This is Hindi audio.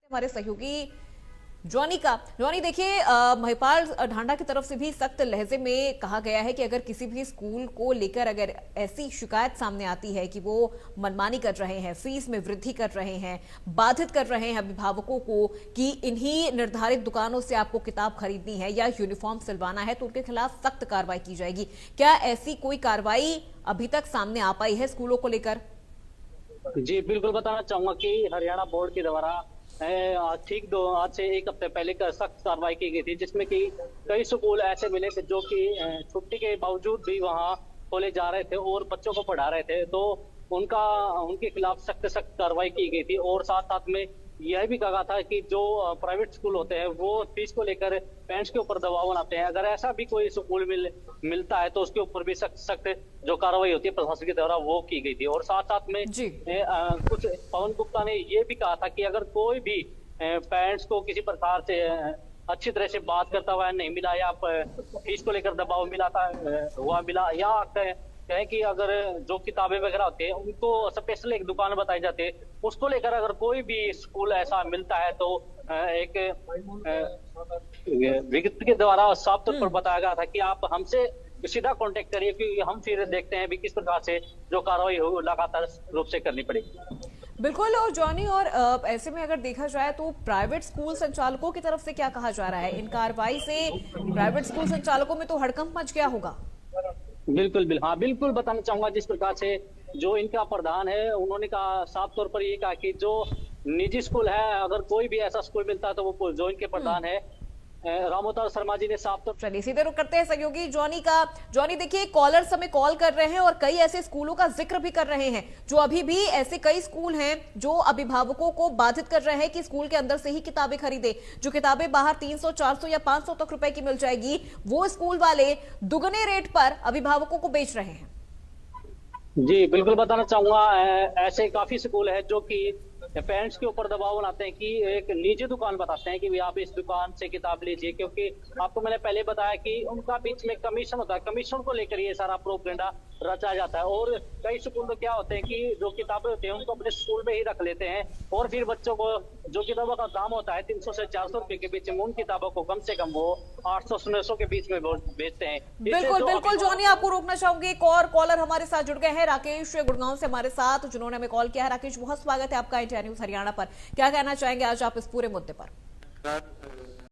हमारे सहयोगी जॉनी देखिए, महिपाल ढांडा की तरफ से भी सख्त लहजे में कहा गया है कि अगर किसी भी स्कूल को लेकर अगर ऐसी शिकायत सामने आती है कि वो मनमानी कर रहे हैं, फीस में वृद्धि कर रहे हैं, बाधित कर रहे हैं अभिभावकों को कि इन्हीं निर्धारित दुकानों से आपको किताब खरीदनी है या यूनिफॉर्म सिलवाना है, तो उनके खिलाफ सख्त कार्रवाई की जाएगी। क्या ऐसी कोई कार्रवाई अभी तक सामने आ पाई है स्कूलों को लेकर? जी बिल्कुल बताना चाहूंगा कि हरियाणा बोर्ड के द्वारा आज से एक हफ्ते पहले सख्त कार्रवाई की गई थी, जिसमें कि कई स्कूल ऐसे मिले थे जो कि छुट्टी के बावजूद भी वहां खोले जा रहे थे और बच्चों को पढ़ा रहे थे। तो उनके खिलाफ सख्त कार्रवाई की गई थी और साथ साथ में यह भी कहा था कि जो प्राइवेट स्कूल होते हैं वो फीस को लेकर पेरेंट्स के ऊपर दबाव बनाते हैं। अगर ऐसा भी कोई स्कूल मिलता है तो उसके ऊपर भी सख्त जो कार्रवाई होती है प्रशासन के द्वारा वो की गई थी। और साथ साथ में कुछ पवन गुप्ता ने ये भी कहा था कि अगर कोई भी पेरेंट्स को किसी प्रकार से अच्छी तरह से बात करता हुआ नहीं मिला या फीस को लेकर दबाव मिला या कहें कि अगर जो किताबें वगैरह होती है उनको स्पेशल एक दुकान बताई जाती है, उसको लेकर अगर कोई भी स्कूल ऐसा मिलता है तो एक विज्ञप्ति के द्वारा साफ तौर पर बताया गया था कि आप हमसे सीधा कांटेक्ट करिए, क्योंकि हम फिर देखते हैं भी किस प्रकार से जो कार्रवाई हो लगातार रूप से करनी पड़ेगी। बिल्कुल। और जॉनी, और ऐसे में अगर देखा जाए तो प्राइवेट स्कूल संचालकों की तरफ से क्या कहा जा रहा है? इन कार्रवाई से प्राइवेट स्कूल संचालकों में तो हड़कंप मच गया होगा। बिल्कुल बताना चाहूंगा जिस प्रकार से जो इनका प्रधान है उन्होंने कहा साफ तौर पर ये कहा कि जो निजी स्कूल है अगर कोई भी ऐसा स्कूल मिलता है तो वो जो इनके प्रधान है रामोतार शर्मा जी ने साफ तौर। चलिए सीधे रुक करते हैं सहयोगी जॉनी का। जॉनी देखिए, कॉलर्स हमें कॉल कर रहे हैं और कई ऐसे स्कूलों का जिक्र भी कर रहे हैं जो अभी भी ऐसे कई स्कूल हैं जो अभिभावकों को बाधित कर रहे हैं कि स्कूल के अंदर से ही किताबें खरीदे। जो किताबें बाहर 300, 400 या 500 तक रुपए की मिल जाएगी, वो स्कूल वाले दुगने रेट पर अभिभावकों को बेच रहे हैं। जी बिल्कुल बताना चाहूंगा, ऐसे काफी स्कूल है जो कि पेरेंट्स के ऊपर दबाव बनाते हैं कि एक निजी दुकान बताते हैं कि भी आप इस दुकान से किताब लीजिए, क्योंकि आपको मैंने पहले बताया कि उनका बीच में कमीशन होता है, कमीशन को लेकर ये सारा प्रोपेगेंडा रचा जाता है। और कई स्कूल तो क्या होते हैं कि जो किताबें होती हैं उनको अपने स्कूल में ही रख लेते हैं और फिर बच्चों को जो किताबों का दाम होता है 300 से 400 रुपए के बीच में, उन किताबों को कम से कम वो 800 से 900 के बीच में बेचते हैं। बिल्कुल जॉनी, आपको रोकना चाहूंगी। एक और कॉलर हमारे साथ जुड़ गए हैं, राकेश गुड़गांव से हमारे साथ, जिन्होंने हमें कॉल किया है। राकेश, बहुत स्वागत है आपका इंडिया न्यूज हरियाणा पर। क्या कहना चाहेंगे आज आप इस पूरे मुद्दे पर?